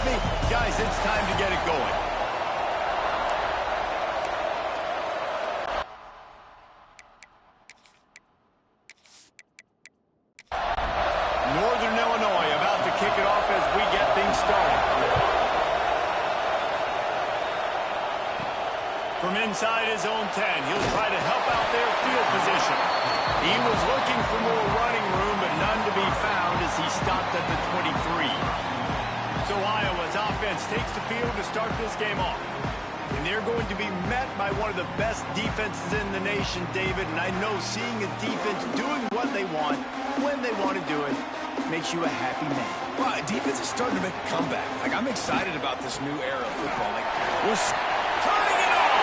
me? Guys, it's time to get it going. Northern Illinois about to kick it off as we get things started. From inside his own 10, he'll try to help out their field position. He was looking for more running room, but none to be found as he stopped at the 23. So Iowa's offense takes the field to start this game off. And they're going to be met by one of the best defenses in the nation, David. And I know seeing a defense doing what they want, when they want to do it, makes you a happy man. Well, defense is starting to make a comeback. Like, I'm excited about this new era of football. Like, we're turning it on!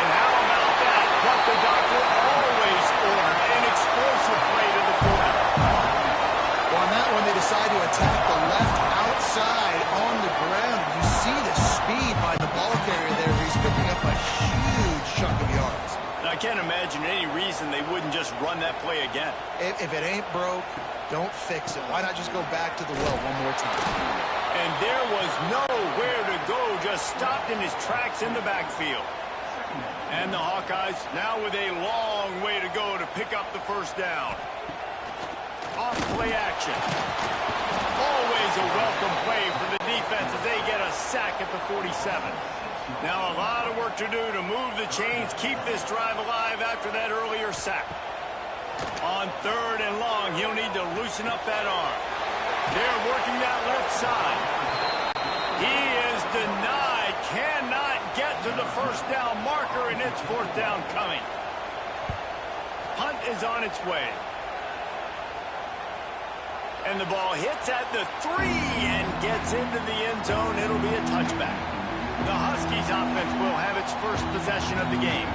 And how about that? What the doctor always ordered, an explosive play to the quarter. Well, on that one, they decide to attack the left outside on the ground. And you see the speed by the ball carrier there. He's picking up a huge chunk of yards. I can't imagine any reason they wouldn't just run that play again. If it ain't broke, don't fix it. Why not just go back to the well one more time? And there was nowhere to go, just stopped in his tracks in the backfield. And the Hawkeyes now with a long way to go to pick up the first down. Off play action. Always a welcome play for the defense as they get a sack at the 47. Now a lot of work to do to move the chains, keep this drive alive after that earlier sack. On 3rd and long, he'll need to loosen up that arm. They're working that left side. He is denied, cannot get to the first down marker, and it's 4th down coming. Punt is on its way. And the ball hits at the 3 and gets into the end zone. It'll be a touchback. The Huskies offense will have its first possession of the game.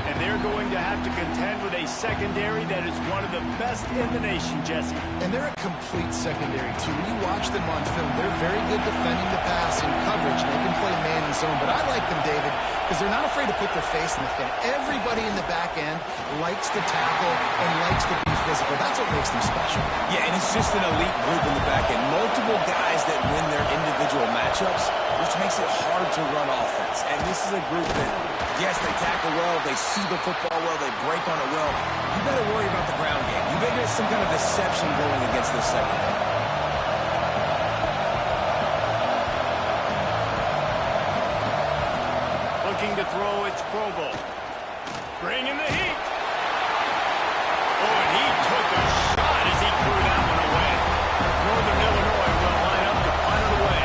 And they're going to have to contend with a secondary that is one of the best in the nation, Jesse. And they're a complete secondary, too. When you watch them on film, they're very good defending the pass and coverage. They can play man and zone. But I like them, David, because they're not afraid to put their face in the fin. Everybody in the back end likes to tackle and likes to be physical. That's what makes them special. Yeah, and it's just an elite group in the back end. Multiple guys that win their individual matchups, which makes it hard to run offense. And this is a group that, yes, they tackle well, they see the football well, they break on it well. You better worry about the ground game. You better get some kind of deception going against this secondary. Looking to throw, it's Provo. Bringing the heat. Oh, and he took a shot as he threw that one away. Northern Illinois will line up to punt it away.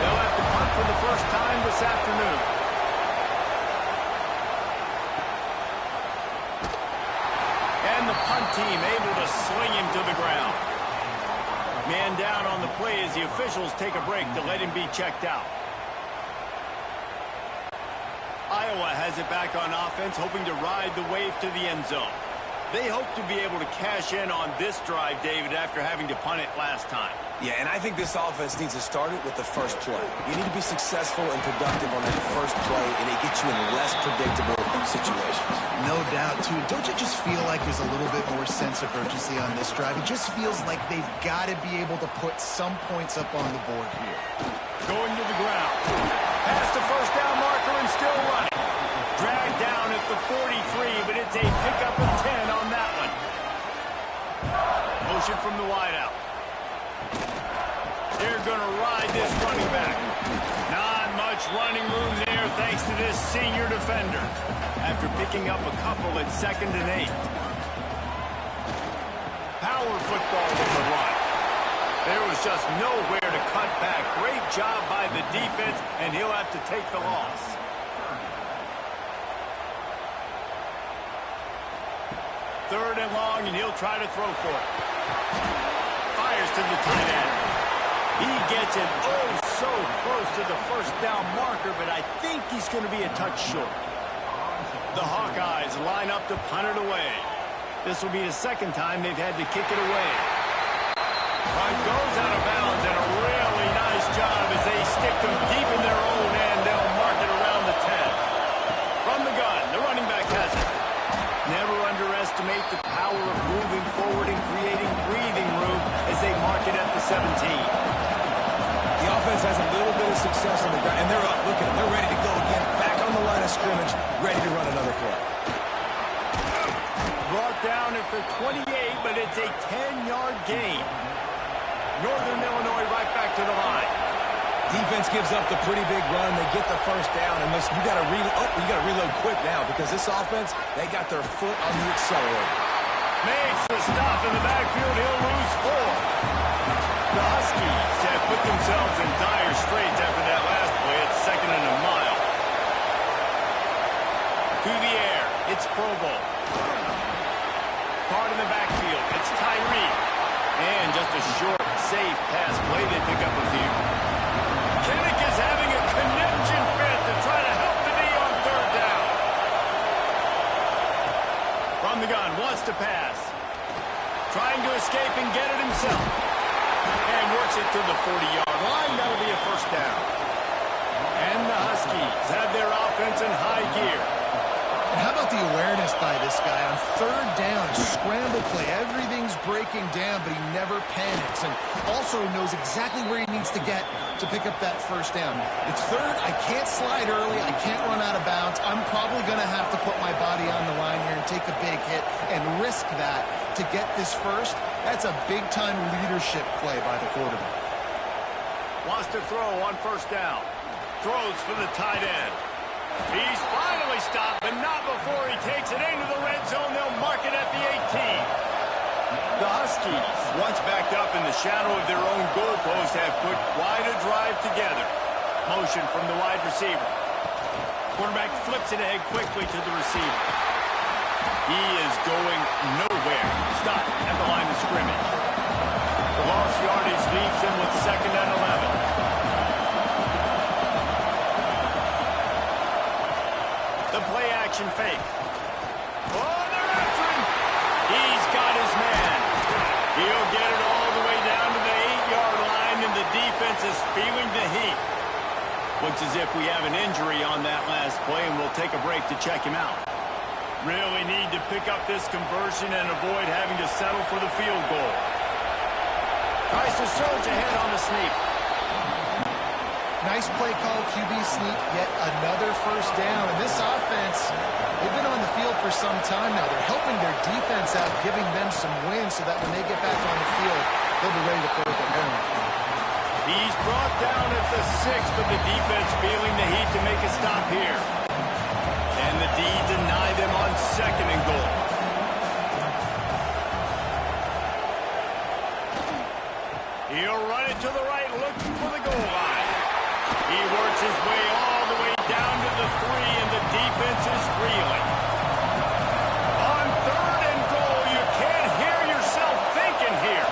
They'll have to punt for the first time this afternoon. And the punt team able to sling him to the ground. Man down on the play as the officials take a break to let him be checked out. Iowa has it back on offense, hoping to ride the wave to the end zone. They hope to be able to cash in on this drive, David, after having to punt it last time. Yeah, and I think this offense needs to start it with the first play. You need to be successful and productive on that first play, and it gets you in less predictable situations. No doubt, too. Don't you just feel like there's a little bit more sense of urgency on this drive? It just feels like they've got to be able to put some points up on the board here. Going to the ground. Past the first down marker and still running. Dragged down at the 43, but it's a pickup of 10 on that one. Motion from the wideout. They're going to ride this running back. Not much running room there thanks to this senior defender. After picking up a couple at 2nd and 8. Power football with the run. There was just nowhere to cut back. Great job by the defense, and he'll have to take the loss. Third and long, and he'll try to throw for it. Fires to the tight end. He gets it so close to the first down marker, but I think he's going to be a touch short. The Hawkeyes line up to punt it away. This will be the second time they've had to kick it away. Punt goes out of bounds, and a really nice job as they stick them deep in their own end. They'll mark it around the 10. From the gun, the running back has it. Never underestimate the power of moving forward and creating breathing room as they mark it at the 17. defense has a little bit of success on the ground, and they're up. Look at them. They're ready to go again. Back on the line of scrimmage, ready to run another play. Brought down at the 28, but it's a 10-yard gain. Northern Illinois right back to the line. Defense gives up the pretty big run. They get the first down, and listen, you got to reload quick now because this offense, they got their foot on the accelerator. Makes the stop in the backfield. He'll lose 4. The Huskies have put themselves in dire straits after that last play. It's 2nd and a mile. To the air. It's Provo. Card in the backfield. It's Tyree. And just a short, safe pass play. They pick up a few. Kinnick is having a connection fit to try to help the D on 3rd down. From the gun, wants to pass. Trying to escape and get it himself. And works it to the 40-yard line. That'll be a first down. And the Huskies have their offense in high gear. And how about the awareness by this guy on 3rd down, scramble play. Everything's breaking down, but he never panics and also knows exactly where he needs to get to pick up that first down. It's 3rd. I can't slide early. I can't run out of bounds. I'm probably going to have to put my body on the line here and take a big hit and risk that to get this first. That's a big-time leadership play by the quarterback. Wants to throw on 1st down. Throws for the tight end. He's finally stopped, but not before he takes it into the red zone. They'll mark it at the 18. The Huskies, once backed up in the shadow of their own goalpost, have put quite a drive together. Motion from the wide receiver. Quarterback flips it ahead quickly to the receiver. He is going nowhere. Stop at the line of scrimmage. The lost yardage leaves him with 2nd and 11. The play-action fake. Oh, they're after him. He's got his man. He'll get it all the way down to the 8-yard line, and the defense is feeling the heat. Looks as if we have an injury on that last play, and we'll take a break to check him out. Really need to pick up this conversion and avoid having to settle for the field goal. Tries to surge ahead on the sneak. Nice play call, QB sneak, yet another first down. And this offense, they've been on the field for some time now. They're helping their defense out, giving them some wins so that when they get back on the field, they'll be ready to put it home. He's brought down at the 6th, but the defense feeling the heat to make a stop here. And the D deny them on 2nd and goal. He'll run it to the right, looking for the goal line. He works his way all the way down to the 3, and the defense is reeling. On 3rd and goal, you can't hear yourself thinking here.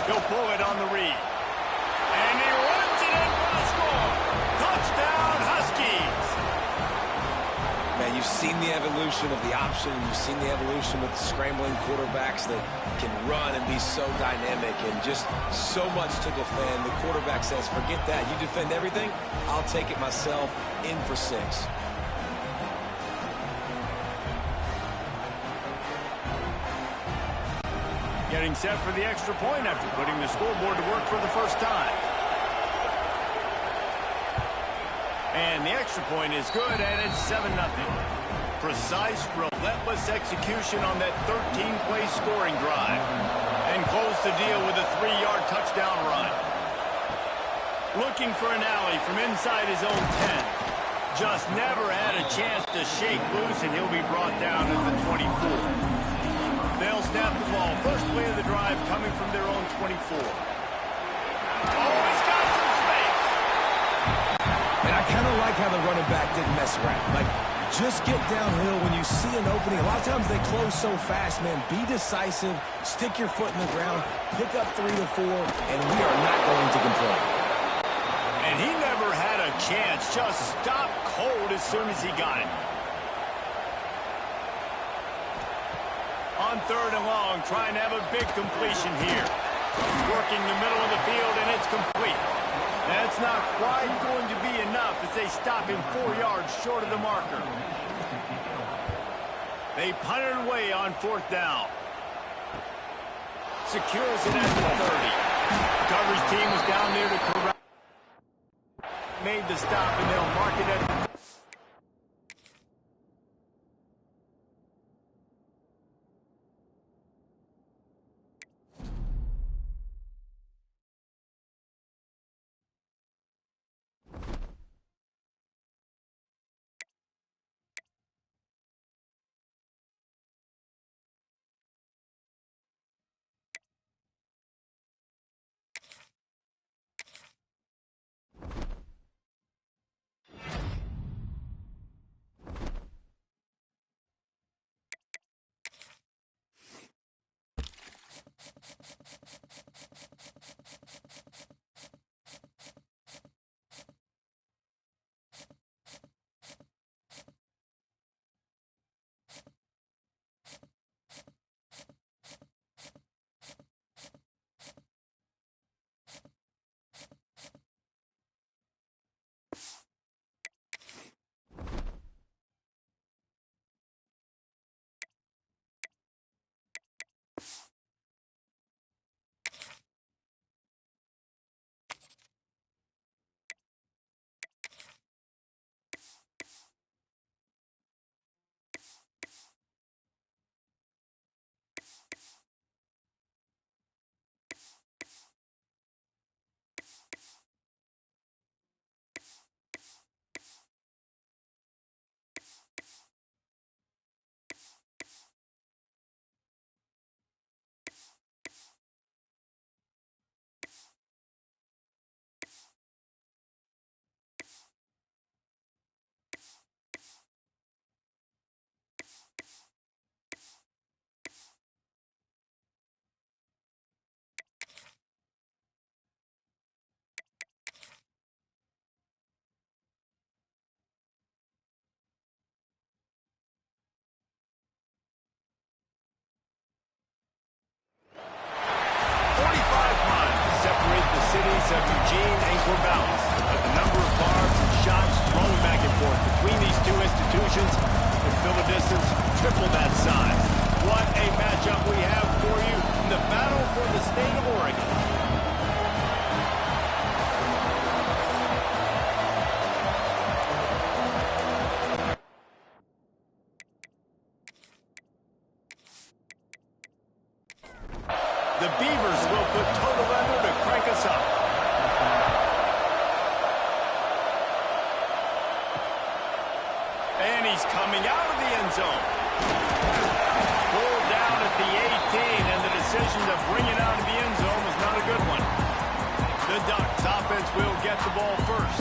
He'll pull it on the read. And he runs it in for the score. Touchdown, Huskies. Man, you've seen the evolution of the option. You've seen the evolution with scrambling quarterbacks that can run and be so dynamic and just so much to defend. The quarterback says, forget that. You defend everything, I'll take it myself. In for 6. Getting set for the extra point after putting the scoreboard to work for the first time. And the extra point is good, and it's 7-0. Precise, relentless execution on that 13-play scoring drive. And close the deal with a 3-yard touchdown run. Looking for an alley from inside his own 10. Just never had a chance to shake loose, and he'll be brought down at the 24. They'll snap the ball. First play of the drive coming from their own 24. Oh, he's got some space. And I kind of like how the running back didn't mess around. Like, just get downhill when you see an opening. A lot of times they close so fast, man. Be decisive, stick your foot in the ground, pick up 3 to 4, and we are not going to complain. And he never had a chance. Just stopped cold as soon as he got it. On 3rd and long, trying to have a big completion here. Working the middle of the field, and it's complete. That's not quite going to be enough as they stop him 4 yards short of the marker. They punt it away on 4th down. Secures it at the 30. The coverage team was down there to corral. made the stop, and they'll mark it at the... Of Eugene and Corvallis. But the number of barbs and shots thrown back and forth between these two institutions will fill a distance triple that size. What a matchup we have for you in the battle for the state of Oregon. The Beavers will put total under to crank us up. And he's coming out of the end zone. Pulled down at the 18, and the decision to bring it out of the end zone was not a good one. The Ducks offense will get the ball first.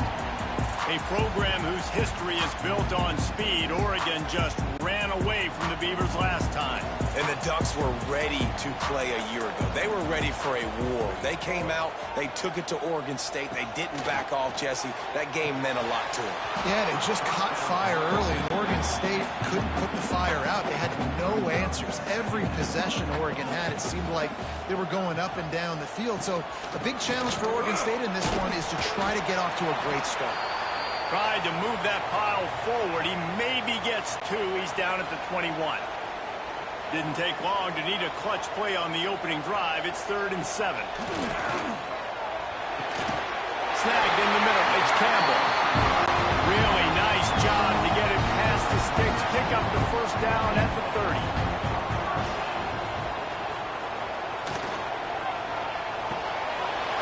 A program whose history is built on speed. Oregon just ran away from the Beavers last time. And the Ducks were ready to play a year ago. They were ready for a war. They came out, they took it to Oregon State. They didn't back off, Jesse. That game meant a lot to them. Yeah, they just caught fire early, and Oregon State couldn't put the fire out. They had no answers. Every possession Oregon had, it seemed like they were going up and down the field. So a big challenge for Oregon State in this one is to try to get off to a great start. Tried to move that pile forward. He maybe gets two. He's down at the 21. Didn't take long to need a clutch play on the opening drive. It's 3rd and 7. Snagged in the middle. It's Campbell. Really nice job to get it past the sticks. Pick up the first down at the 30.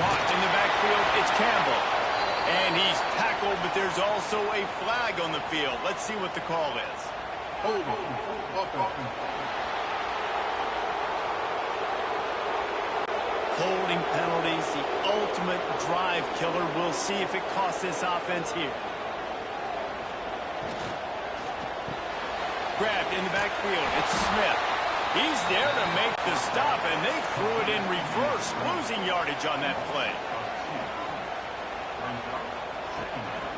Caught in the backfield. It's Campbell. And he's tackled, but there's also a flag on the field. Let's see what the call is. Holding penalties, the ultimate drive killer. We'll see if it costs this offense here. Grabbed in the backfield. It's Smith. He's there to make the stop, and they threw it in reverse, losing yardage on that play.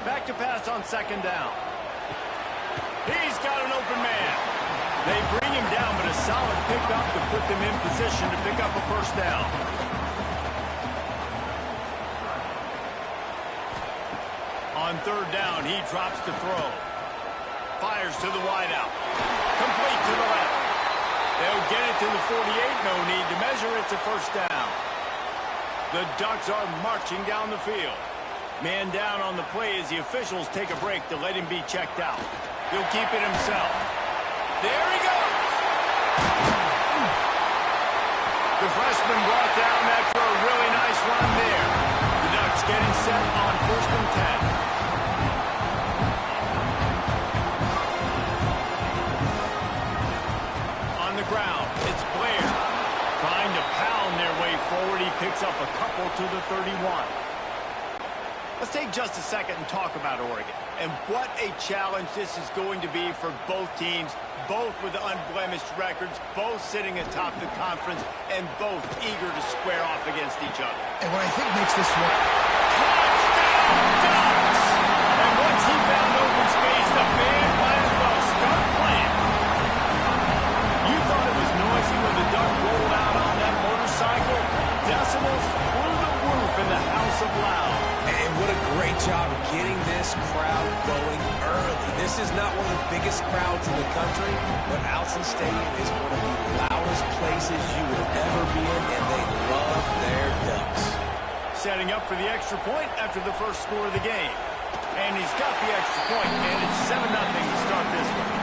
Back to pass on 2nd down. He's got an open man. They bring him down, but a solid pickup to put them in position to pick up a first down. On 3rd down, he drops to throw. Fires to the wideout. Complete to the left. They'll get it to the 48. No need to measure. It's a first down. The Ducks are marching down the field. Man down on the play as the officials take a break to let him be checked out. He'll keep it himself. There he goes. The freshman brought down after a really nice run there. The Ducks getting set on 1st and 10. On the ground, it's Blair. Trying to pound their way forward. He picks up a couple to the 31. Let's take just a second and talk about Oregon. And what a challenge this is going to be for both teams, both with unblemished records, both sitting atop the conference, and both eager to square off against each other. And what I think makes this one... Touchdown, Ducks! And once he found open space, the band might as well start playing. You thought it was noisy when the Duck rolled out on that motorcycle? Decimals through the roof in the House of Loud. And what a great job getting this crowd going early. This is not one of the biggest crowds in the country, but Alson Stadium is one of the loudest places you will ever be in, and they love their Ducks. Setting up for the extra point after the first score of the game. And he's got the extra point, and it's 7-0 to start this one.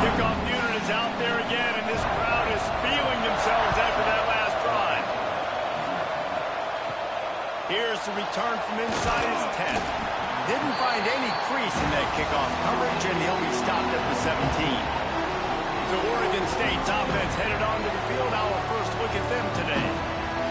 Kickoff unit is out there again, and this crowd is feeling themselves after that last drive. Here's the return from inside his 10. Didn't find any crease in that kickoff coverage, and he'll be stopped at the 17. So Oregon State's offense headed onto the field. Our first look at them today.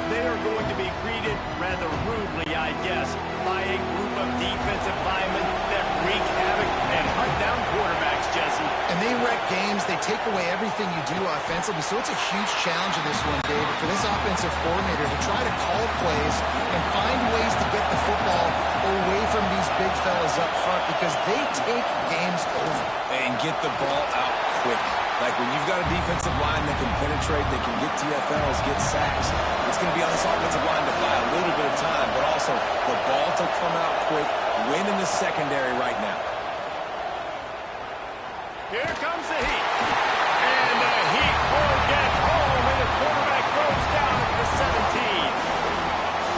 They are going to be greeted rather rudely, I guess, by a group of defensive linemen that wreak havoc and hunt down quarterbacks, Jesse. And they wreck games. They take away everything you do offensively. So it's a huge challenge in this one, David, for this offensive coordinator to try to call plays and find ways to get the football away from these big fellas up front, because they take games over. And get the ball out quick. Like when you've got a defensive line that can penetrate, that can get TFLs, get sacks, it's going to be on this offensive line to buy a little bit of time, but also the ball to come out quick, win in the secondary right now. Here comes the heat. And the heat will get home, and the quarterback goes down at the 17.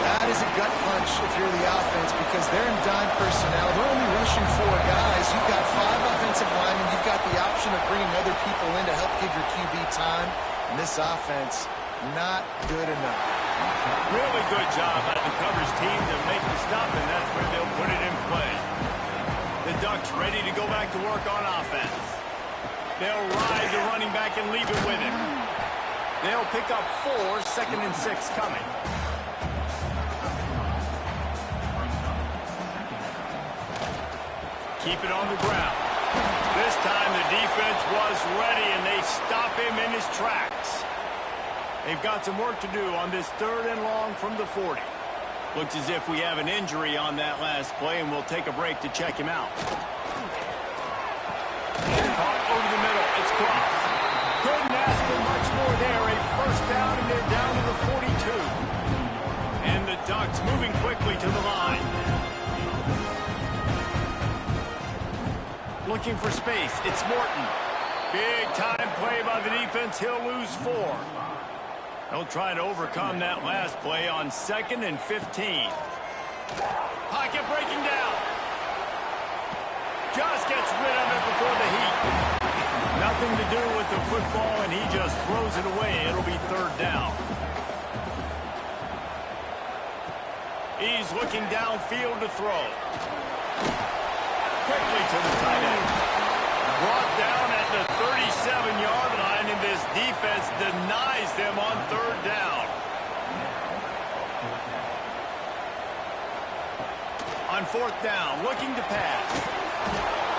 That is a gut punch if you're the offense, because they're in dime personnel. They're only rushing 4 guys. You've got 5 offensive linemen. You've got the option of bringing other people in to help give your QB time. And this offense, not good enough. Really good job by the coverage team to make the stop, and that's where they'll put it in play. The Ducks ready to go back to work on offense. They'll ride the running back and leave it with him. They'll pick up 4, 2nd and 6 coming. Keep it on the ground. This time the defense was ready, and they stop him in his tracks. They've got some work to do on this 3rd and long from the 40. Looks as if we have an injury on that last play, and we'll take a break to check him out. Caught over the middle. It's Cross. Couldn't ask for much more there. A first down, and they're down to the 42. And the Ducks moving quickly to the line. Looking for space. It's Morton. Big time play by the defense. He'll lose 4. They'll try to overcome that last play on 2nd and 15. Pocket breaking down. Just gets rid of it before the heat. Nothing to do with the football, and he just throws it away. It'll be 3rd down. He's looking downfield to throw. Quickly to the tight end. Brought down at the 37-yard line, and this defense denies them on 3rd down. On 4th down, looking to pass.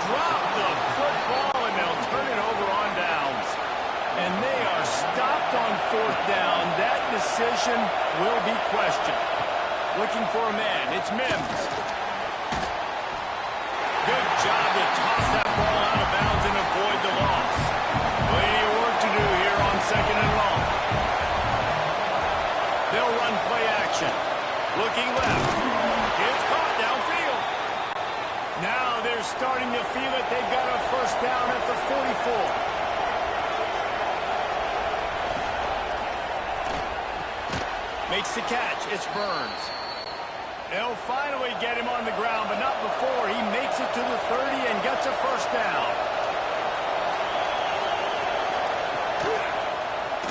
Drop the football, and they'll turn it over on downs. And they are stopped on 4th down. That decision will be questioned. Looking for a man. It's Mims. Good job to toss that ball out of bounds and avoid the loss. Plenty of work to do here on 2nd and long. They'll run play action. Looking left. It's caught downfield. Now they're starting to feel it. They've got a first down at the 44. Makes the catch. It's Burns. They'll finally get him on the ground, but not before he makes it to the 30 and gets a first down.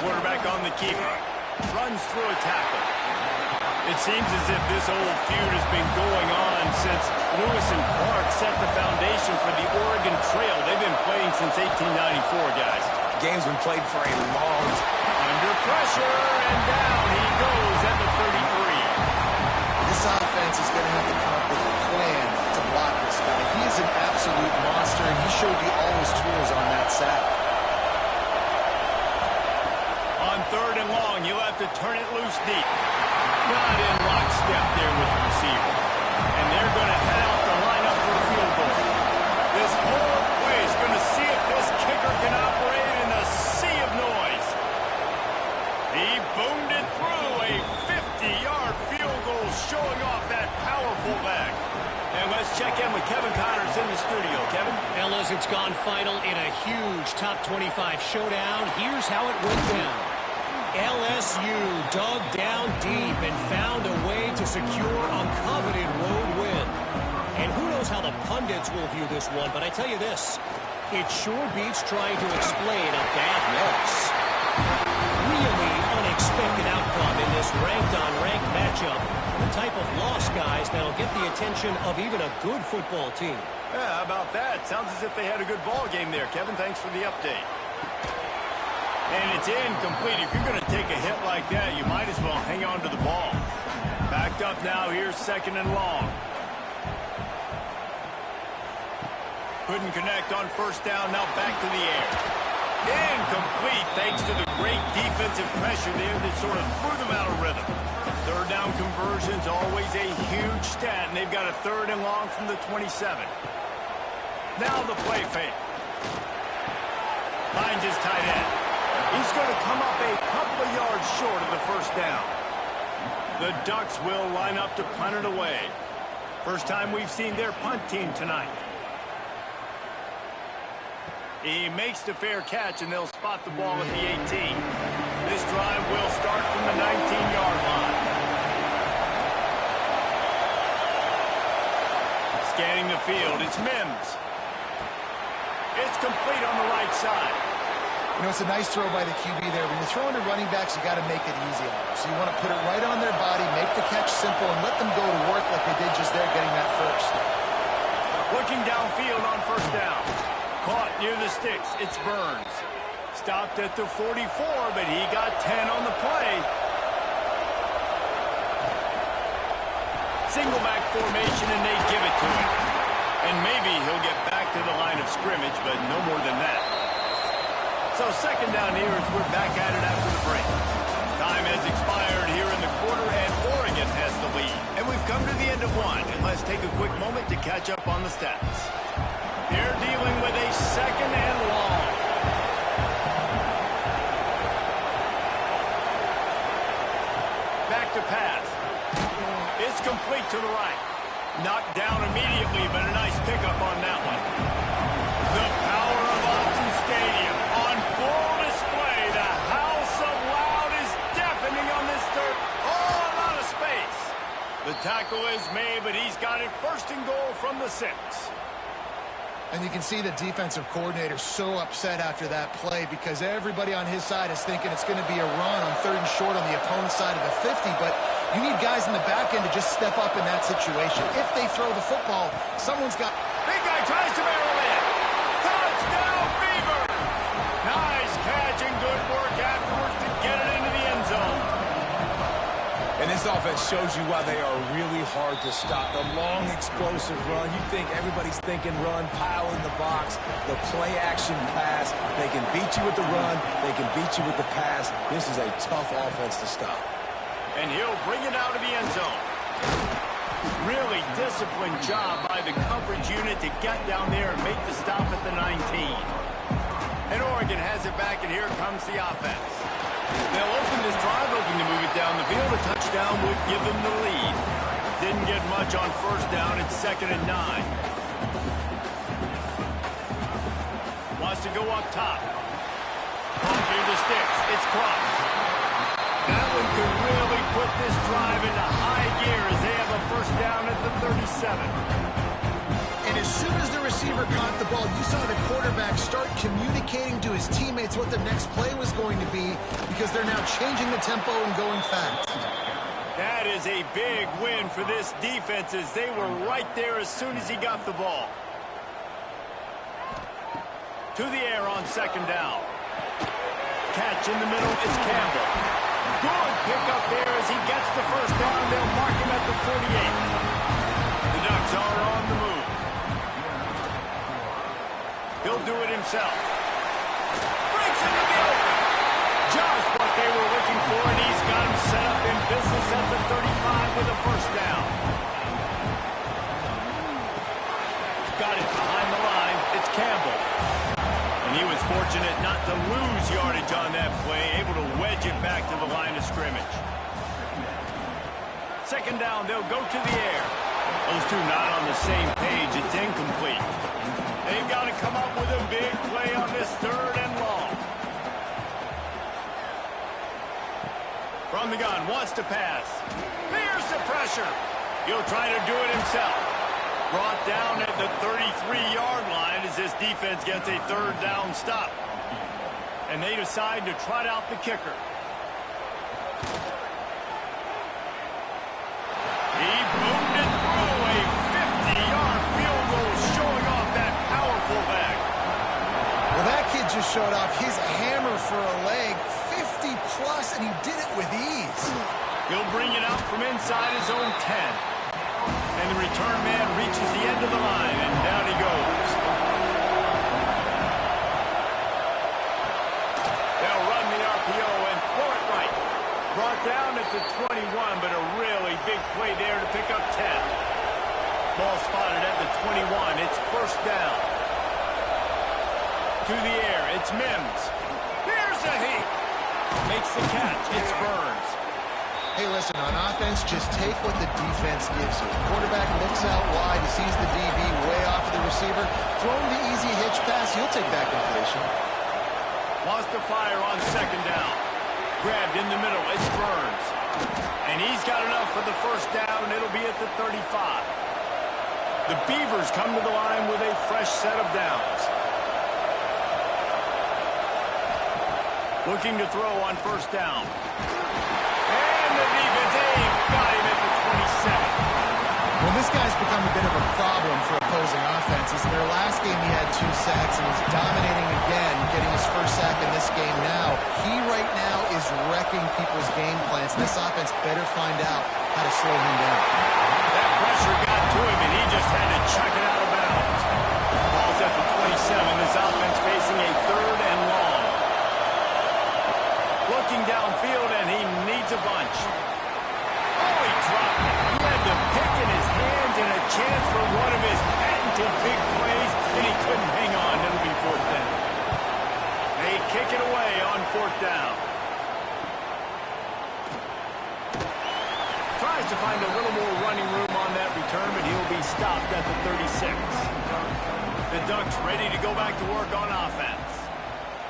Quarterback on the keeper. Runs through a tackle. It seems as if this old feud has been going on since Lewis and Clark set the foundation for the Oregon Trail. They've been playing since 1894, guys. Game's been played for a long time. Under pressure, and down he goes at the 33. This offense is going to have to come up with a plan to block this guy. He is an absolute monster, and he showed you all his tools on that sack. On 3rd and long, you'll have to turn it loose deep. Not in lockstep there with the receiver. And they're going to head out the lineup for a field goal. This whole play is going to see if this kicker can operate in a sea of noise. He boomed it through a 50-yard field goal, showing off that powerful leg. And let's check in with Kevin Connors in the studio. Kevin? Fellas, it's gone final in a huge top 25 showdown. Here's how it went down. LSU dug down deep and found a way to secure a coveted road win. And who knows how the pundits will view this one, but I tell you this, it sure beats trying to explain a bad loss. Really unexpected outcome in this ranked-on-ranked matchup. The type of loss, guys, that'll get the attention of even a good football team. Yeah, how about that? Sounds as if they had a good ball game there. Kevin, thanks for the update. And it's incomplete. If you're going to take a hit like that, you might as well hang on to the ball. Backed up now. Here's 2nd and long. Couldn't connect on 1st down. Now back to the air. Incomplete thanks to the great defensive pressure there that sort of threw them out of rhythm. 3rd down conversion's always a huge stat, and they've got a 3rd and long from the 27. Now the play fake. Finds his tight end. He's going to come up a couple of yards short of the 1st down. The Ducks will line up to punt it away. First time we've seen their punt team tonight. He makes the fair catch, and they'll spot the ball at the 18. This drive will start from the 19-yard line. Scanning the field, it's Mims. It's complete on the right side. You know, it's a nice throw by the QB there. When you're throwing to running backs, you got to make it easy on them. So you want to put it right on their body, make the catch simple, and let them go to work like they did just there, getting that first. Looking downfield on 1st down. Caught near the sticks. It's Burns. Stopped at the 44, but he got 10 on the play. Single back formation, and they give it to him. And maybe he'll get back to the line of scrimmage, but no more than that. So 2nd down here as we're back at it after the break. Time has expired here in the quarter, and Oregon has the lead. And we've come to the end of one, and let's take a quick moment to catch up on the stats. They're dealing with a 2nd and long. Back to pass. It's complete to the right. Knocked down immediately, but a nice pickup on that one. The power of Autzen Stadium on full display. The house of loud is deafening on this third. Oh, a lot of space. The tackle is made, but he's got it 1st and goal from the 6. And you can see the defensive coordinator so upset after that play because everybody on his side is thinking it's going to be a run on 3rd and short on the opponent's side of the 50, but you need guys in the back end to just step up in that situation. If they throw the football, someone's got... Big guy tries to barrel in. Touchdown, Beaver! Nice catch and good work afterwards to get it into the end zone. And this offense shows you why they are really hard to stop. The long, explosive run. You think everybody's thinking run, pile in the box. The play-action pass. They can beat you with the run. They can beat you with the pass. This is a tough offense to stop. And he'll bring it out of the end zone. Really disciplined job by the coverage unit to get down there and make the stop at the 19. And Oregon has it back, and here comes the offense. They'll open this drive, looking to move it down the field. A touchdown would give them the lead. Didn't get much on 1st down. It's 2nd and 9. Wants to go up top. Caught near the sticks. It's crossed. That one could really put this drive into high gear as they have a 1st receiver caught the ball, you saw the quarterback start communicating to his teammates what the next play was going to be because they're now changing the tempo and going fast. That is a big win for this defense as they were right there as soon as he got the ball. To the air on second down. Catch in the middle, it's Campbell. Good pick up there as he gets the first down. They'll mark him at the 48. The Ducks are on the move. He'll do it himself. Breaks into the open. Just what they were looking for, and he's got him set up in business at the 35 with a first down. Got it behind the line. It's Campbell. And he was fortunate not to lose yardage on that play, able to wedge it back to the line of scrimmage. Second down, they'll go to the air. Those two not on the same page. It's incomplete. They've got to come up with a big play on this third and long. From the gun, wants to pass. Here's the pressure. He'll try to do it himself. Brought down at the 33-yard line as this defense gets a third down stop. And they decide to trot out the kicker. He boomed it through a 50-yard field goal, showing off that powerful leg. Well, that kid just showed off his hammer for a leg, 50-plus, and he did it with ease. He'll bring it out from inside his own 10. And the return man reaches the end of the line, and down he goes. They'll run the RPO and throw it right. Brought down at the 21, but a really big play there to pick up 10. Ball spotted at the 21. It's first down. To the air, it's Mims. Here's a heat. Makes the catch. It's Burns. Hey, listen, on offense, just take what the defense gives you. Quarterback looks out wide, he sees the DB way off of the receiver. Throw him the easy hitch pass, he'll take that completion. Wants to fire on second down. Grabbed in the middle, it's Burns. And he's got enough for the first down, and it'll be at the 35. The Beavers come to the line with a fresh set of downs. Looking to throw on first down. And the defense got him at the 27. Well, this guy's become a bit of a problem for opposing offenses. In their last game, he had 2 sacks, and he's dominating again, getting his first sack in this game now. He right now is wrecking people's game plans, and this offense better find out how to slow him down. That pressure got to him, and he just had to chuck it out of bounds. Ball's at the 27. This offense facing a third and long. Looking downfield, and he needs a bunch. Oh, he dropped it. He had the pick in his hands and a chance for one of his patented big plays, and he couldn't hang on. It'll be fourth down. They kick it away on fourth down. Tries to find a little more running room on that return, but he'll be stopped at the 36. The Ducks ready to go back to work on offense.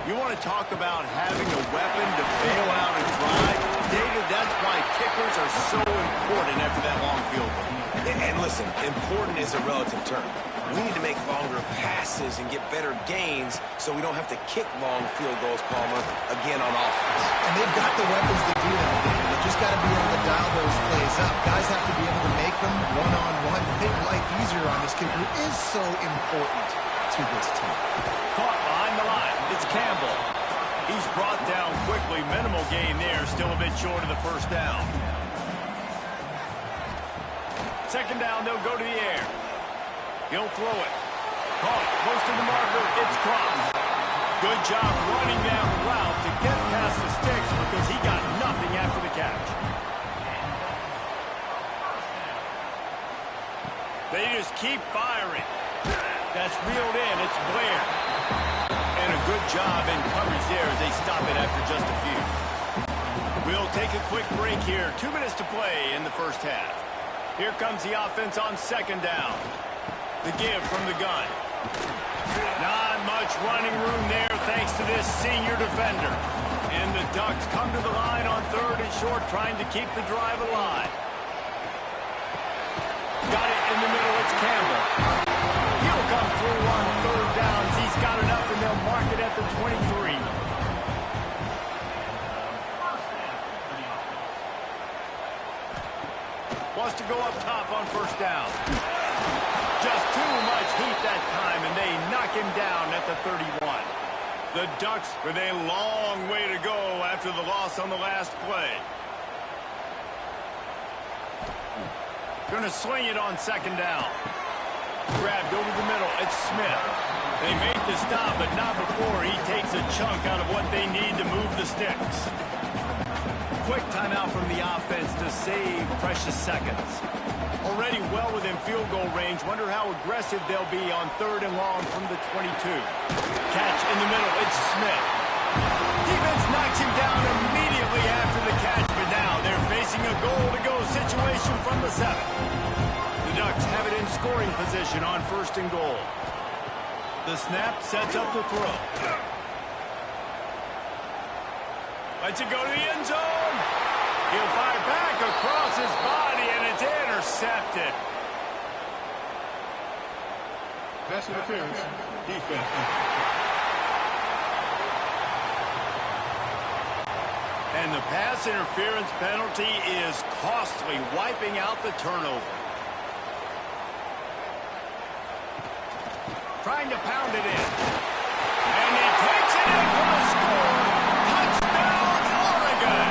You want to talk about having a weapon to bail out a drive? David, that's why kickers are so important after that long field goal. And listen, important is a relative term. We need to make longer passes and get better gains so we don't have to kick long field goals, Palmer, again on offense. And they've got the weapons to do that, David. They just got to be able to dial those plays up. Guys have to be able to make them one-on-one, make life easier on this kid who is so important to this team. Caught behind the line. It's Campbell. He's brought down quickly. Minimal gain there. Still a bit short of the first down. Second down, they'll go to the air. He'll throw it. Caught close to the marker. It's Cross. Good job running that route to get past the sticks because he got nothing after the catch. They just keep firing. That's reeled in. It's Blair. And a good job in coverage there as they stop it after just a few. We'll take a quick break here. 2 minutes to play in the first half. Here comes the offense on second down. The give from the gun. Not much running room there thanks to this senior defender. And the Ducks come to the line on third and short, trying to keep the drive alive. Got it in the middle. It's Campbell. He'll come through on third downs. He's got enough, and they'll mark it at the 23. Wants to go up top on first down. Just too much heat that time, and they knock him down at the 31. The Ducks with a long way to go after the loss on the last play. Going to swing it on second down. Grabbed over the middle. It's Smith. They make the stop, but not before he takes a chunk out of what they need to move the sticks. Quick timeout from the offense to save precious seconds. Already well within field goal range. Wonder how aggressive they'll be on third and long from the 22. Catch in the middle. It's Smith. Defense knocks him down immediately after the catch, but now they're facing a goal-to-go situation from the 7. The Ducks have it in scoring position on first and goal. The snap sets up the throw. Lets it go to the end zone. He'll fire back across his body, and it's intercepted. Pass interference, defense. And the pass interference penalty is costly, wiping out the turnover. Trying to pound it in. And he takes it in for the score. Touchdown, Oregon!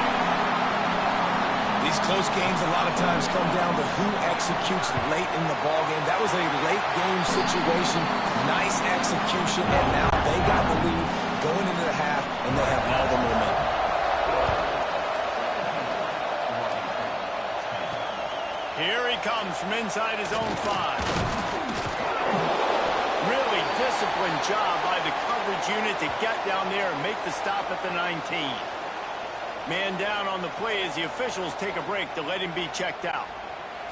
These close games a lot of times come down to who executes late in the ballgame. That was a late game situation. Nice execution, and now they got the lead going into the half, and they have all the momentum. Here he comes from inside his own 5. Really disciplined job by the coverage unit to get down there and make the stop at the 19. Man down on the play as the officials take a break to let him be checked out.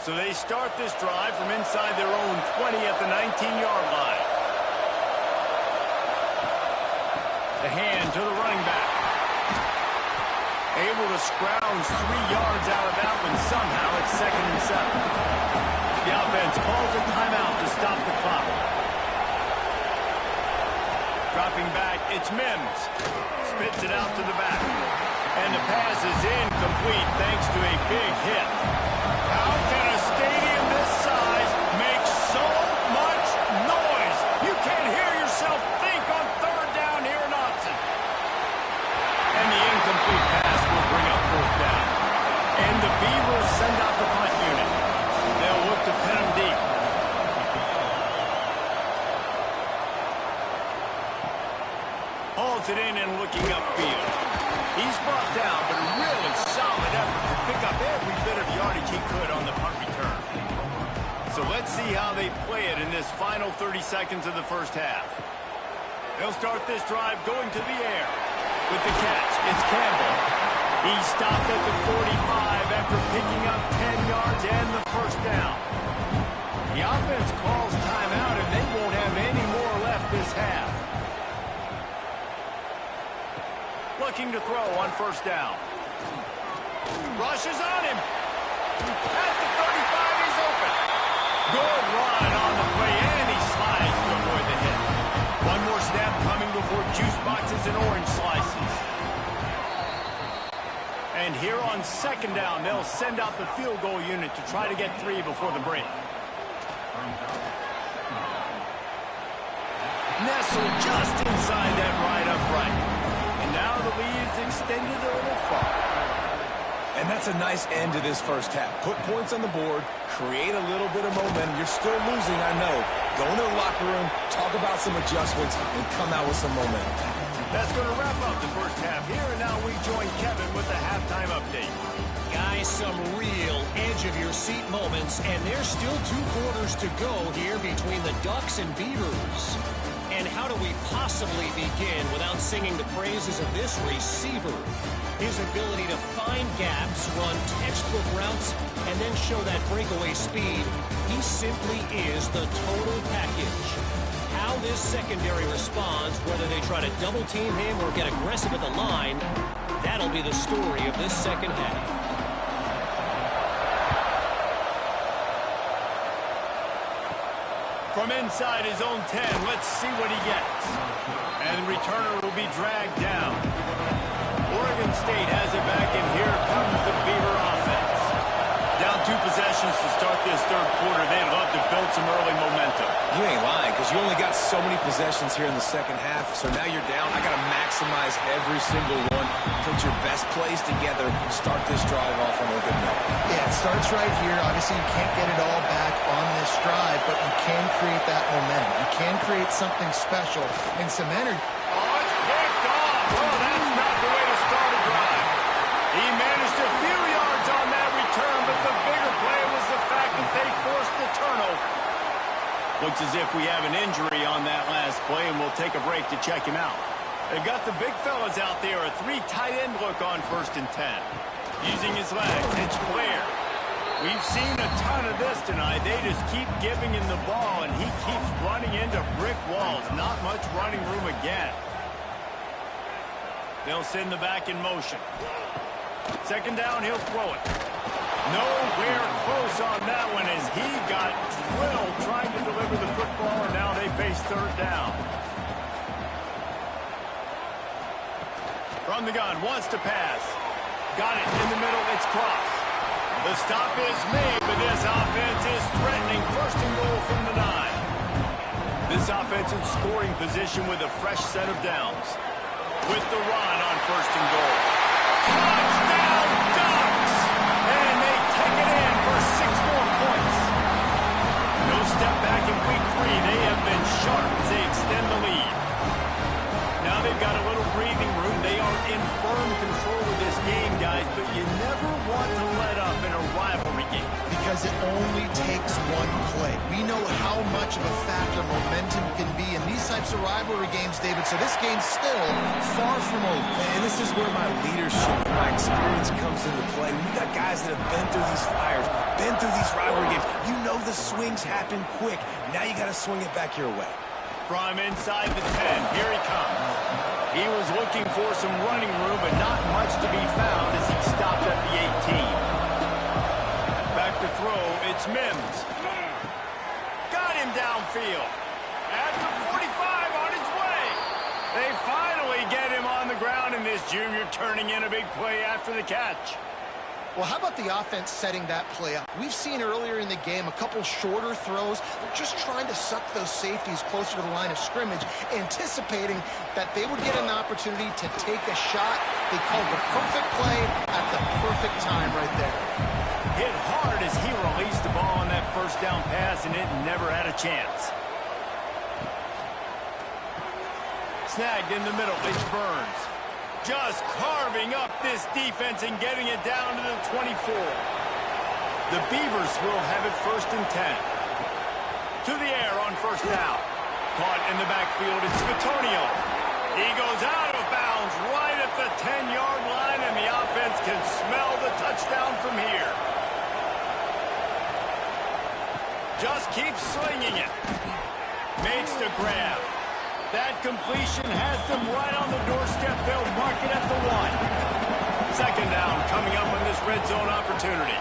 So they start this drive from inside their own 20 at the 19-yard line. The hand to the running back. Able to scrounge 3 yards out of that one. Somehow it's 2nd and 7. The offense calls a timeout to stop the clock. Dropping back, it's Mims. Spits it out to the back. And the pass is incomplete thanks to a big hit. How can a stadium this size make so much noise? You can't hear yourself think on third down here in Austin. And the incomplete pass will bring up fourth down. And the Beavers send out the punt unit. They'll look to pin them deep. Hauls it in and looking upfield. He's brought down, but a really solid effort to pick up every bit of yardage he could on the punt return. So let's see how they play it in this final 30 seconds of the first half. They'll start this drive going to the air. With the catch, it's Campbell. He stopped at the 45 after picking up 10 yards and the first down. The offense calls timeout, and they won't have any more left this half. Looking to throw on first down. Rushes on him. At the 35, he's open. Good run on the play, and he slides to avoid the hit. One more snap coming before juice boxes and orange slices. And here on second down, they'll send out the field goal unit to try to get 3 before the break. Nestled just inside that right upright. And now the lead's extended a little far. And that's a nice end to this first half. Put points on the board, create a little bit of momentum. You're still losing, I know. Go into the locker room, talk about some adjustments, and come out with some momentum. That's going to wrap up the first half here, and now we join Kevin with the halftime update. Guys, some real edge-of-your-seat moments, and there's still 2 quarters to go here between the Ducks and Beavers. And how do we possibly begin without singing the praises of this receiver? His ability to find gaps, run textbook routes, and then show that breakaway speed. He simply is the total package. How this secondary responds, whether they try to double-team him or get aggressive at the line, that'll be the story of this second half. From inside his own 10, let's see what he gets. And the returner will be dragged down. Oregon State has it back, and here comes the Beaver offense. Down 2 possessions to start this third quarter. They'd love to build some early momentum. You ain't lying, because you only got so many possessions here in the second half, so now you're down. I got to maximize every single one. Put your best plays together. Start this drive off on a good note. Yeah, it starts right here. Obviously, you can't get it all back on this drive, but you can create that momentum. You can create something special and some energy. Oh, it's picked off. Oh, that's not the way to start a drive. He managed a few yards on that return, but the bigger play was the fact that they forced the turnover. Looks as if we have an injury on that last play, and we'll take a break to check him out. They've got the big fellas out there, a 3 tight end look on 1st and 10. Using his legs, it's Blair. We've seen a ton of this tonight. They just keep giving him the ball, and he keeps running into brick walls. Not much running room again. They'll send the back in motion. 2nd down, he'll throw it. Nowhere close on that one as he got drilled trying to deliver the football, and now they face 3rd down. From the gun, wants to pass. Got it in the middle, it's crossed. The stop is made, but this offense is threatening 1st and goal from the 9. This offensive scoring position with a fresh set of downs. With the run on 1st and goal. Touchdown Ducks! And they take it in for 6 more points. No step back in week 3. They have been sharp as they extend the lead. Now they've got a little breathing room. They are in firm control of this game, guys, but you never want to let up in a rivalry game. Because it only takes one play. We know how much of a factor momentum can be in these types of rivalry games, David, so this game's still far from over. And this is where my leadership and my experience comes into play. When you got guys that have been through these fires, been through these rivalry games, you know the swings happen quick. Now you got to swing it back your way. From inside the 10, here he comes. He was looking for some running room, but not much to be found as he stopped at the 18. Back to throw, it's Mims. Got him downfield. At the 45 on his way. They finally get him on the ground, and this junior turning in a big play after the catch. Well, how about the offense setting that play up? We've seen earlier in the game a couple shorter throws. They're just trying to suck those safeties closer to the line of scrimmage, anticipating that they would get an opportunity to take a shot. They called the perfect play at the perfect time right there. Hit hard as he released the ball on that 1st down pass, and it never had a chance. Snagged in the middle, it's Burns. Just carving up this defense and getting it down to the 24. The Beavers will have it 1st and 10. To the air on 1st down. Caught in the backfield, it's Bitonio. He goes out of bounds right at the 10-yard line, and the offense can smell the touchdown from here. Just keeps slinging it. Makes the grab. That completion has them right on the doorstep. They'll mark it at the 1. 2nd down coming up on this red zone opportunity.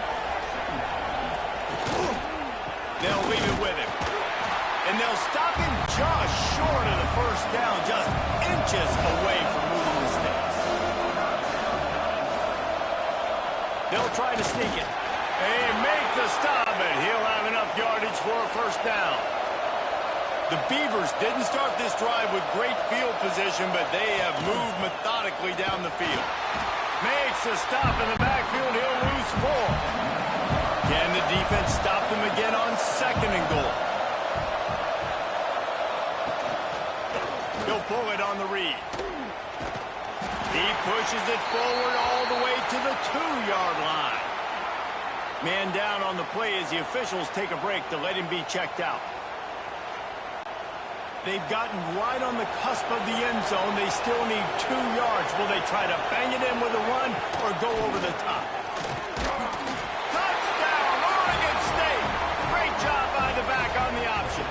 They'll leave it with him. And they'll stop him just short of the 1st down, just inches away from moving the sticks. They'll try to sneak it. They make the stop, but he'll have enough yardage for a 1st down. The Beavers didn't start this drive with great field position, but they have moved methodically down the field. Makes a stop in the backfield. He'll lose 4. Can the defense stop them again on 2nd and goal? He'll pull it on the read. He pushes it forward all the way to the 2-yard line. Man down on the play as the officials take a break to let him be checked out. They've gotten right on the cusp of the end zone. They still need 2 yards. Will they try to bang it in with a run or go over the top? Touchdown, Oregon State! Great job by the back on the option.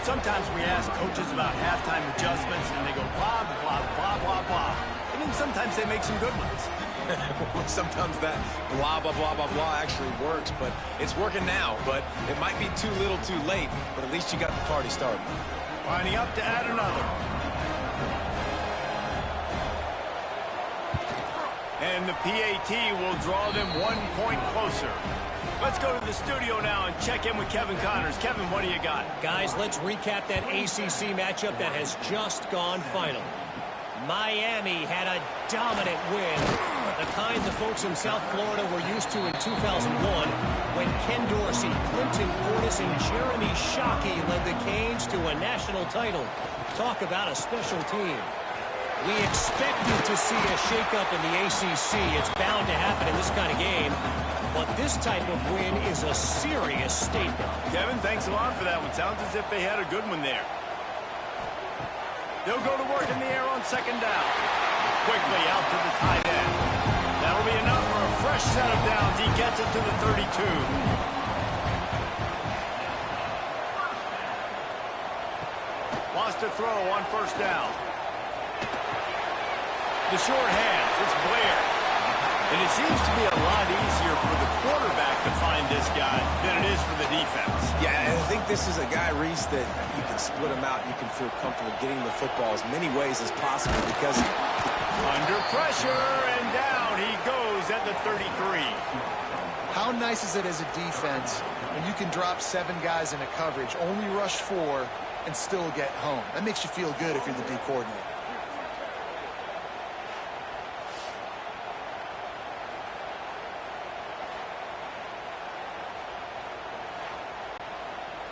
Sometimes we ask coaches about halftime adjustments, and they go blah, blah, blah, blah, blah. I mean, sometimes they make some good ones. Sometimes that blah, blah, blah, blah, blah actually works, but it's working now. But it might be too little too late, but at least you got the party started. Lining up to add another. And the PAT will draw them 1 point closer. Let's go to the studio now and check in with Kevin Connors. Kevin, what do you got? Guys, let's recap that ACC matchup that has just gone final. Miami had a dominant win, the kind the folks in South Florida were used to in 2001 when Ken Dorsey, Clinton Portis, and Jeremy Shockey led the Canes to a national title. Talk about a special team. We expected to see a shakeup in the ACC. It's bound to happen in this kind of game. But this type of win is a serious statement. Kevin, thanks a lot for that one. Sounds as if they had a good one there. They'll go to work in the air on second down. Quickly out to the tight end. That'll be enough for a fresh set of downs. He gets it to the 32. Wants to throw on first down. The short hands. It's Blair. And it seems to be a lot easier for the quarterback to find this guy than it is for the defense. Yeah, and I think this is a guy, Reese, that you can split him out. You can feel comfortable getting the football as many ways as possible because... Under pressure, and down he goes at the 33. How nice is it as a defense when you can drop 7 guys into coverage, only rush 4, and still get home? That makes you feel good if you're the D coordinator.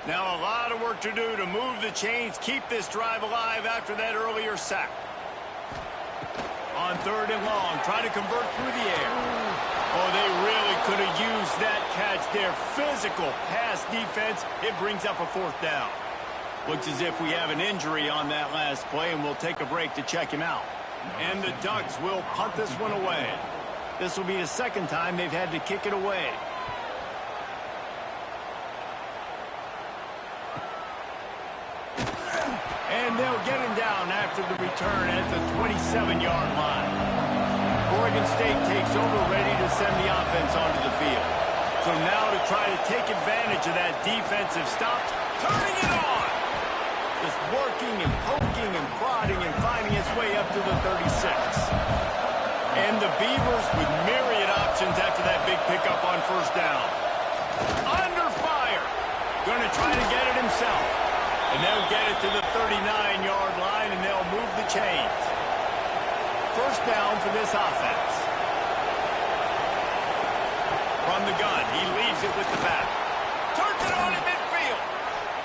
Now a lot of work to do to move the chains, keep this drive alive after that earlier sack. On third and long, try to convert through the air. Oh, they really could have used that catch there. Physical pass defense. It brings up a fourth down. Looks as if we have an injury on that last play, and we'll take a break to check him out. And the Ducks will punt this one away. This will be the second time they've had to kick it away. And they'll get him down after the return at the 27-yard line. Oregon State takes over, ready to send the offense onto the field. So now to try to take advantage of that defensive stop, turning it on. Just working and poking and prodding and finding its way up to the 36. And the Beavers with myriad options after that big pickup on first down. Under fire. Going to try to get it himself. And they'll get it to the 39-yard line, and they'll move the chains. First down for this offense. From the gun, he leaves it with the back. Turns it on in midfield.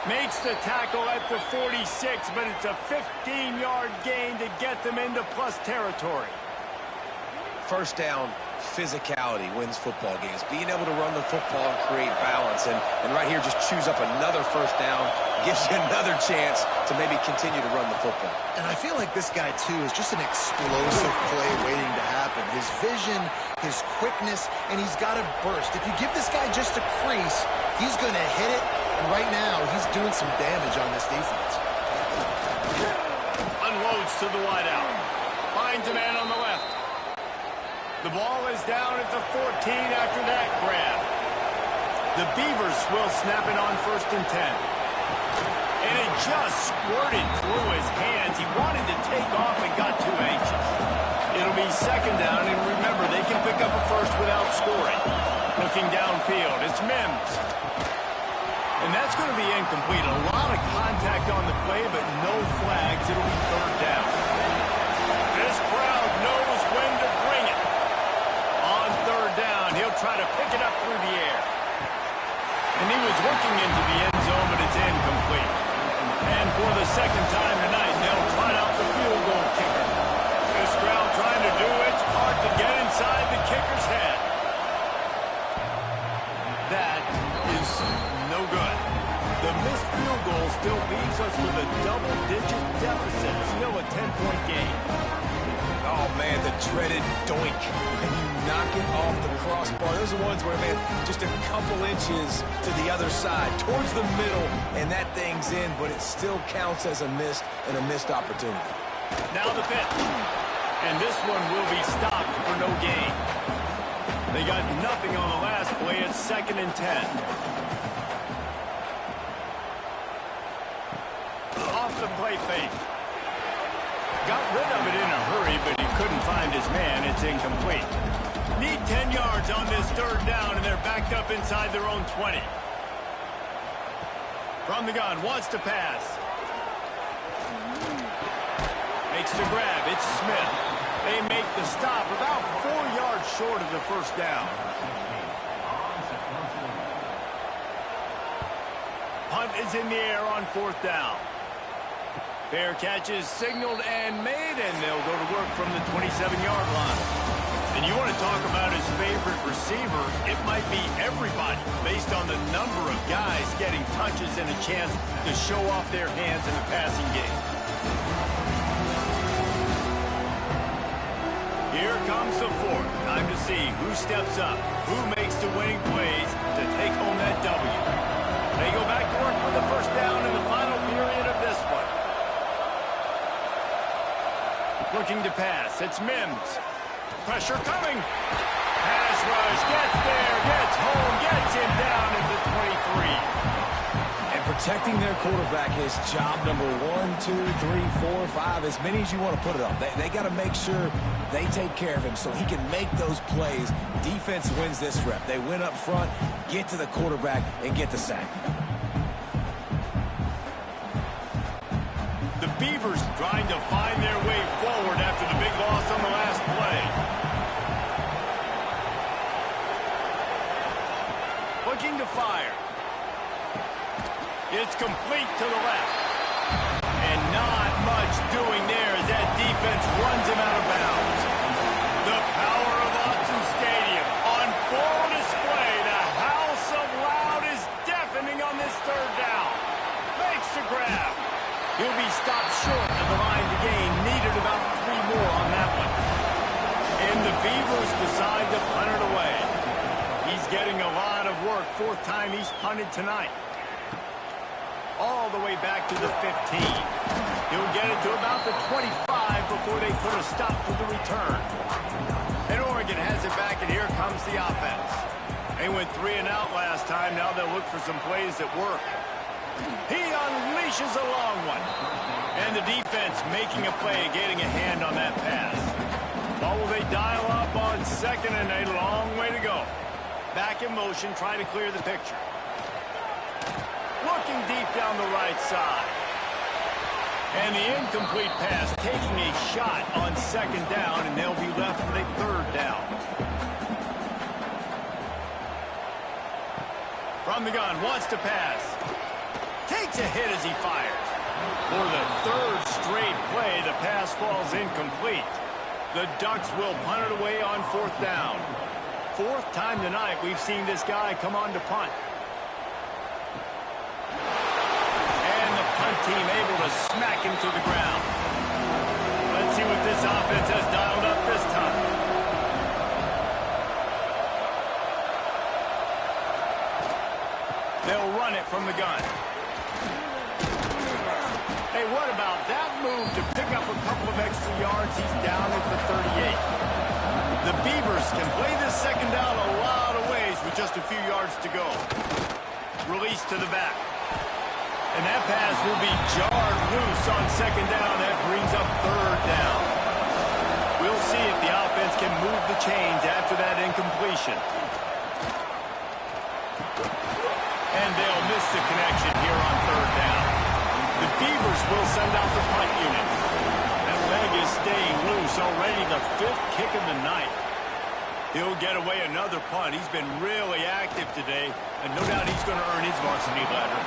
Makes the tackle at the 46, but it's a 15-yard gain to get them into plus territory. First down, physicality wins football games. Being able to run the football and create balance. And right here, just choose up another first down. Gives you another chance to maybe continue to run the football. And I feel like this guy, too, is just an explosive play waiting to happen. His vision, his quickness, and he's got a burst. If you give this guy just a crease, he's going to hit it. And right now, he's doing some damage on this defense. Unloads to the wideout. Finds a man on the left. The ball is down at the 14 after that grab. The Beavers will snap it on first and 10. And it just squirted through his hands. He wanted to take off and got too anxious. It'll be second down, and remember, they can pick up a first without scoring. Looking downfield, it's Mims. And that's going to be incomplete. A lot of contact on the play, but no flags. It'll be third down. This crowd knows when to bring it. On third down, he'll try to pick it up through the air. And he was looking into the end zone, but it's incomplete. And for the second time tonight, they'll try out the field goal kicker. This crowd trying to do its part to get inside the kicker's head. That is no good. The missed field goal still leaves us with a double-digit deficit. Still a 10-point game. Oh, man, the dreaded doink. When you knock it off the crossbar. Those are ones where, man, just a couple inches to the other side, towards the middle, and that thing's in, but it still counts as a missed opportunity. Now the pitch. And this one will be stopped for no gain. They got nothing on the last play. It's 2nd and 10. Off the play fake. Got rid of it in a hurry, but he couldn't find his man. It's incomplete. Need 10 yards on this 3rd down, and they're backed up inside their own 20. From the gun, wants to pass. Makes the grab. It's Smith. They make the stop about 4 yards short of the 1st down. Punt is in the air on 4th down. Fair catch is signaled and made, and they'll go to work from the 27-yard line. And you want to talk about his favorite receiver, it might be everybody based on the number of guys getting touches and a chance to show off their hands in the passing game. Here comes the 4th. Time to see who steps up, who makes the winning plays to take home that W. They go back to work with the 1st down in the final period of this one. Looking to pass. It's Mims. Pressure coming. Pass rush. Gets there. Gets home. Gets him down at the 23. And protecting their quarterback is job number 1, 2, 3, 4, 5, as many as you want to put it up. They got to make sure they take care of him so he can make those plays. Defense wins this rep. They win up front, get to the quarterback, and get the sack. The Beavers trying to find their way forward after the big loss on the last play. Looking to fire. It's complete to the left. And not much doing there as that defense runs him out of bounds. The power of Autzen Stadium on full display. The house of loud is deafening on this 3rd down. Makes the grab. He'll be stopped short of the line to gain. Needed about 3 more on that one. And the Beavers decide to punt it away. He's getting a lot of work. 4th time he's punted tonight. All the way back to the 15. He'll get it to about the 25 before they put a stop to the return. And Oregon has it back, and here comes the offense. They went 3 and out last time. Now they'll look for some plays that work. He unleashes a long one. And the defense making a play, getting a hand on that pass. What will they dial up on 2nd and a long way to go? Back in motion, trying to clear the picture. Looking deep down the right side. And the incomplete pass taking a shot on 2nd down, and they'll be left with a 3rd down. From the gun, wants to pass. Takes a hit as he fires. For the 3rd straight play, the pass falls incomplete. The Ducks will punt it away on 4th down. 4th time tonight we've seen this guy come on to punt. And the punt team able to smack him to the ground. Let's see what this offense has dialed up this time. They'll run it from the gun. Hey, what about that move to pick up a couple of extra yards? He's down at the 38. The Beavers can play this 2nd down a lot of ways with just a few yards to go. Release to the back. And that pass will be jarred loose on 2nd down. That brings up 3rd down. We'll see if the offense can move the chains after that incompletion. And they'll miss the connection here on 3rd down. The Beavers will send out the punt unit. That leg is staying loose. Already the 5th kick of the night. He'll get away another punt. He's been really active today, and no doubt he's going to earn his varsity ladder.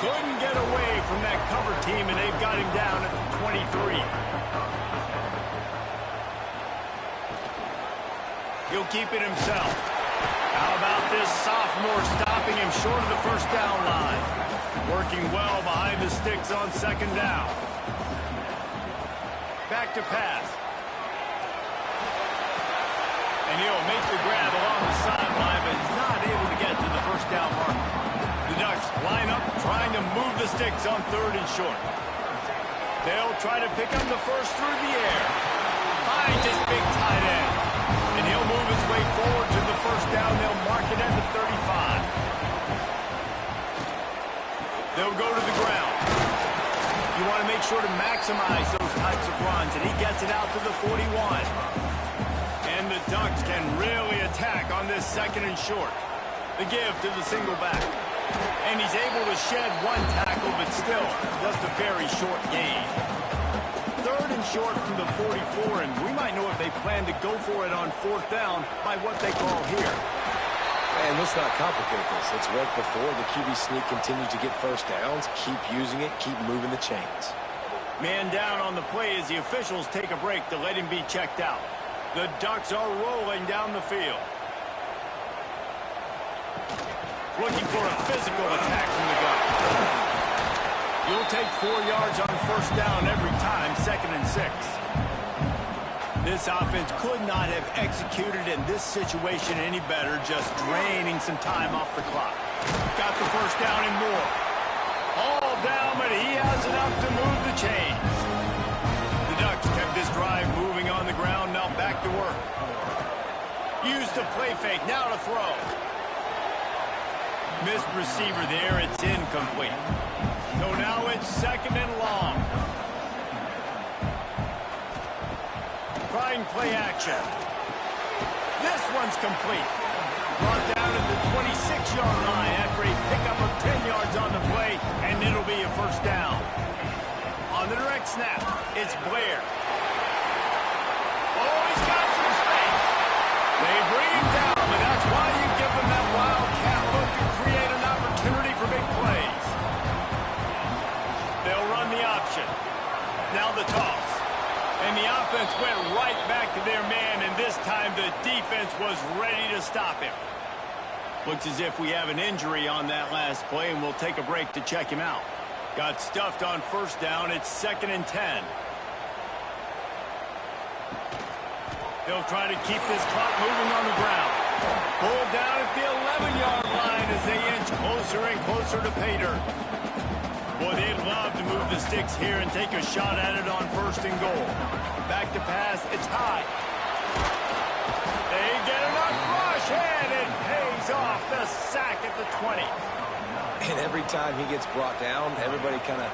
Couldn't get away from that cover team, and they've got him down at the 23. He'll keep it himself. How about this sophomore stopping him short of the 1st down line? Working well behind the sticks on 2nd down. Back to pass. And he'll make the grab along the sideline, but he's not able to get to the 1st down mark. The Ducks line up, trying to move the sticks on 3rd and short. They'll try to pick up the 1st through the air. finds his big tight end. And he'll move his way forward to the first down. They'll mark it at the 35. They'll go to the ground. You want to make sure to maximize those types of runs, and he gets it out to the 41. And the Ducks can really attack on this second and short. The give to the single back. And he's able to shed one tackle, but still just a very short gain. Third and short from the 44, and we might know if they plan to go for it on fourth down by what they call here. And let's not complicate this. It's worked before. The QB sneak continues to get first downs. Keep using it. Keep moving the chains. Man down on the play as the officials take a break to let him be checked out. The Ducks are rolling down the field. Looking for a physical attack from the gun. You'll take 4 yards on first down every time, 2nd and 6. This offense could not have executed in this situation any better, just draining some time off the clock. Got the first down and more. All down, but he has enough to move the chains. The Ducks kept this drive moving on the ground, now back to work. Use the play fake, now to throw. Missed receiver there, it's incomplete. So now it's 2nd and long. Trying play action. This one's complete. Brought down at the 26-yard line after a pickup of 10 yards on the play, and it'll be a first down. On the direct snap, it's Blair. Oh, he's got some space. They bring him down, but that's why you give them that wildcat look to create an opportunity for big plays. They'll run the option. Now the toss. And the offense went right back to their man, and this time the defense was ready to stop him. Looks as if we have an injury on that last play, and we'll take a break to check him out. Got stuffed on first down. It's 2nd and 10. They'll try to keep this clock moving on the ground. Pulled down at the 11-yard line as they inch closer and closer to pay dirt. Boy, they'd love to move the sticks here and take a shot at it on 1st and goal. Back to pass, it's high. They get enough rush, and it pays off. The sack at the 20. And every time he gets brought down, everybody kind of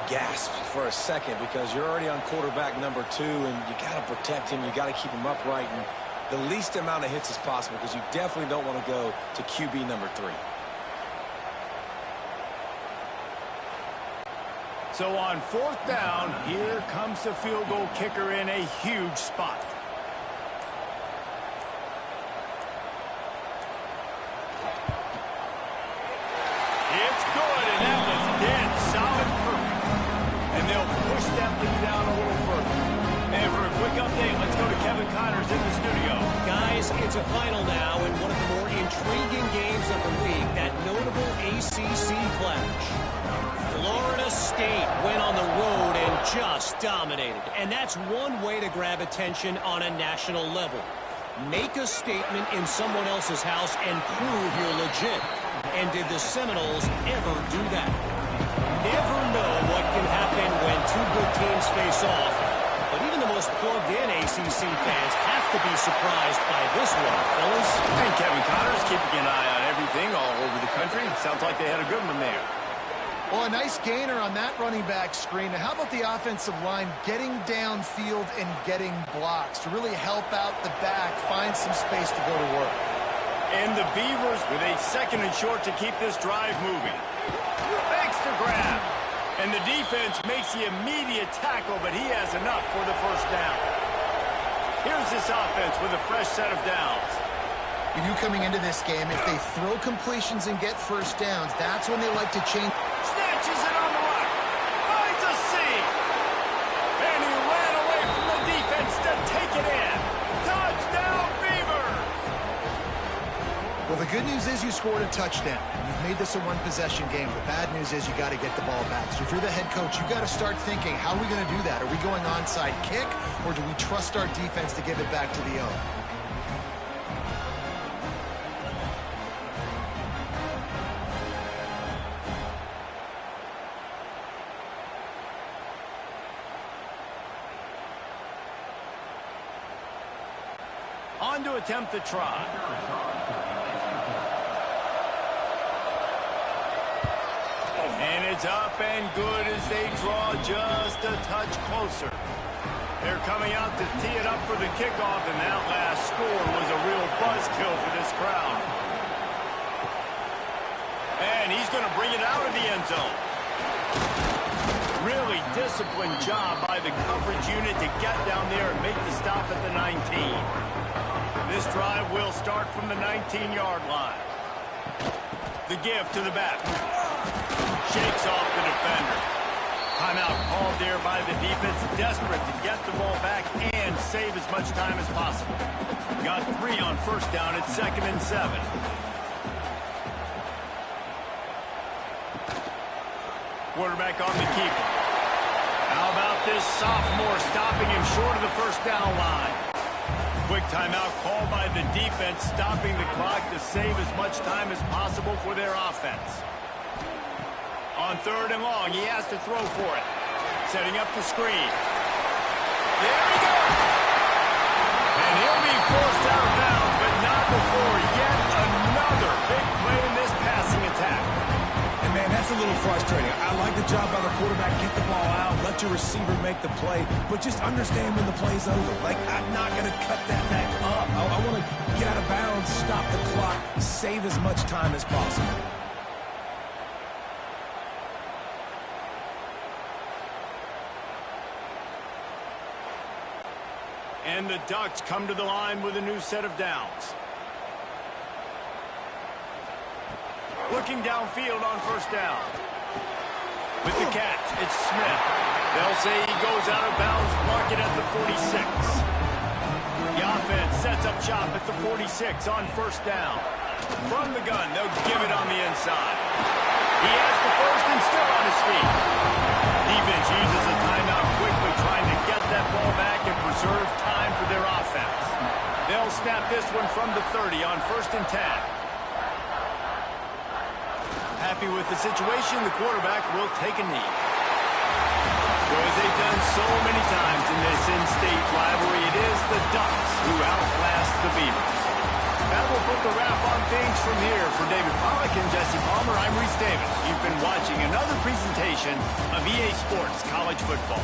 gasps for a second because you're already on quarterback number 2, and you got to protect him. You got to keep him upright and the least amount of hits as possible because you definitely don't want to go to QB number 3. So on 4th down, here comes the field goal kicker in a huge spot. It's good, and that was dead solid perfect. And they'll push that lead down a little further. And for a quick update, let's go to Kevin Connors in the studio. Guys, it's a final now in one of the more intriguing games of the week, that notable ACC clash. Florida State went on the road and just dominated. And that's one way to grab attention on a national level. Make a statement in someone else's house and prove you're legit. And did the Seminoles ever do that? Never know what can happen when two good teams face off. But even the most plugged-in ACC fans have to be surprised by this one, fellas. And Kevin Connors keeping an eye on everything all over the country. Sounds like they had a good one there. Well, a nice gainer on that running back screen. Now, how about the offensive line getting downfield and getting blocks to really help out the back, find some space to go to work? And the Beavers with a 2nd and short to keep this drive moving. Makes the grab. And the defense makes the immediate tackle, but he has enough for the first down. Here's this offense with a fresh set of downs. You knew coming into this game, if they throw completions and get first downs, that's when they like to change. Snatches it on the run. Finds a seam. And he ran away from the defense to take it in. Touchdown, Beavers! Well, the good news is you scored a touchdown. You've made this a one-possession game. The bad news is you got to get the ball back. So if you're the head coach, you got to start thinking, how are we going to do that? Are we going onside kick, or do we trust our defense to give it back to the O? On to attempt the try. And it's up and good as they draw just a touch closer. They're coming out to tee it up for the kickoff, and that last score was a real buzzkill for this crowd. And he's going to bring it out of the end zone. Really disciplined job by the coverage unit to get down there and make the stop at the 19. This drive will start from the 19-yard line. The give to the back. Shakes off the defender. Timeout called there by the defense, desperate to get the ball back and save as much time as possible. Got 3 on first down at 2nd and 7. Quarterback on the keeper. How about this sophomore stopping him short of the first down line? Quick timeout called by the defense, stopping the clock to save as much time as possible for their offense. On 3rd and long, he has to throw for it. Setting up the screen. There he goes! And he'll be forced out of bounds, but not before yet another big play in this passing attack. And man, that's a little frustrating. I like the job by the quarterback. Get the ball out, let your receiver make the play, but just understand when the play's over. Like, I'm not going to cut that back up. I want to get out of bounds, stop the clock, save as much time as possible. And the Ducks come to the line with a new set of downs. Looking downfield on first down. With the catch, it's Smith. They'll say he goes out of bounds, mark it at the 46. The offense sets up shop at the 46 on first down. From the gun, they'll give it on the inside. He has the first and still on his feet. Defense uses a timeout quickly, trying to get that ball back and preserve time for their offense. They'll snap this one from the 30 on 1st and 10. Happy with the situation, the quarterback will take a knee. So as they've done so many times in this in-state rivalry, it is the Ducks who outlast the Beavers. That will put the wrap on things from here. For David Pollack and Jesse Palmer, I'm Reese Davis. You've been watching another presentation of EA Sports College Football.